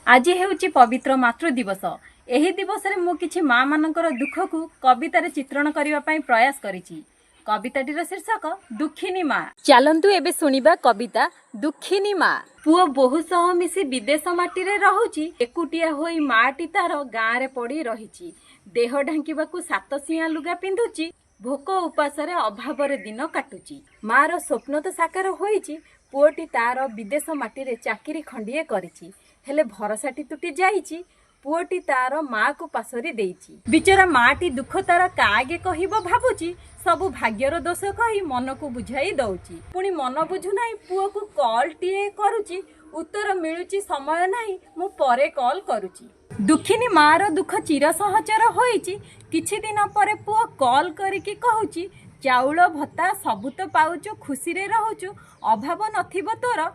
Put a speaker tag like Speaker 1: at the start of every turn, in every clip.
Speaker 1: आज हेउची पवित्र मातृ दिवस। एही दिवस रे मु किछि माँ मानकर दुख को कवितार चित्रण करने प्रयास करिछि। कविताटीर शीर्षक दुखिनी माँ। चलंतु एबे सुनिबा कविता दुखिनी माँ। पुओ बोहू सह मिसी विदेश माटी रे रहुछि, एकुटिया होई माटी तार गाँ रे पड़ी रहिछि। देह ढांकिबाकू सात सिया लुगा पिंधुछि, भोक उपासरे अभावरे दिन काटुछि। मार स्वप्न तो साकार होइछि, पुओटी तार विदेश माटी रे चाकिरी खंडिए करिछि, हेले भरसाटी तुटी जाइछि। पुओटी तार माँ को पासरी देइछि। बिचरा माटी दुख तार कागे कहिबो भाबुछि, सबु भाग्यर दोष कही मन को बुझाई दउछि। पुणी मन बुझु नाही, पुओ को कॉल टीए करूछि, उत्तर मिलुछि समय नाही, मु परे कॉल करूछि। दुखिनी मार दुख चिर सहचर होइछि। किछि दिन परे पुओ कॉल करिकि कहुछि, चाउल भत्ता सबु तो पाउछु, खुशी रे रहूछु, अभाव नथिबो तोर,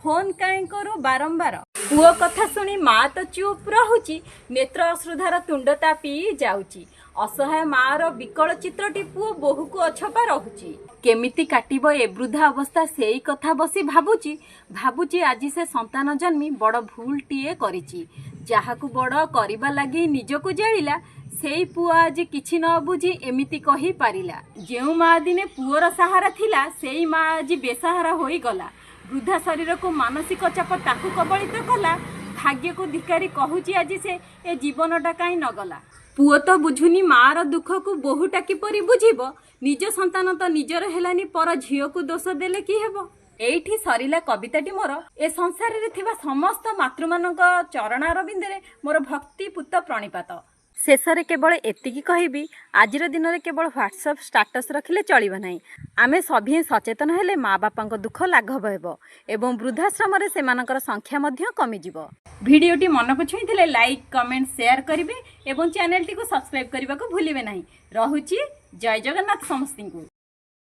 Speaker 1: फोन काई करू बारंबार। पुओ कथा सुनी माँ तो चुप रहुची, नेत्र अश्रुधार तुंडता पी जाउची। असहाय मार विकल चित्रटी पुओ बोहू को अछपा रहुची। केमिति काटिबो ए वृद्धा अवस्था सेई कथा बसी भाबुची। भाबुची आज से संतान जन्मी बड़ भूल टीए करिची, जाहाकू बड़ करिबा लागि निजको जाळिला, सेई पुआ आज किछि न बुझी एमिति कहि पारिला। जेउ माँ दिने पुओर सहारा थिला, सेई माँ आज बेसहारा होई गला। वृद्धा शरीर को मानसिक चाप ताकू कबलित कला। भाग्य को धिकारी कहूची आज से ए जीवनटा कहीं नगला। पुओ तो बुझुनी मार दुख को बोहूटा किपरि बुझिब। निज संतान तो निजर हेलानी, पर झियो को दोष देले कि हेबो। एठी सरिला कविताटी मोर। ए संसार रे थिबा समस्त मातृमानक चरणारविंदरे मोर भक्ति पूत प्रणिपात। शेषरे केवल एतिकी कहिबी, आजिर दिन में केवल व्हाट्सएप स्टाटस रखिले चलिब नहीं। आमे सभी सचेतन हेले माँ बापा दुख लाघव हेबो एवं वृद्धाश्रम रे सेमानकर संख्या मध्य कमिजिबो। भिडियोटी मन को छुईथिले लाइक कमेंट शेयर करिवे एवं चैनल टी को सब्सक्राइब करने को भूलिबे नहीं। रहुची जय जगन्नाथ समस्तिंकु।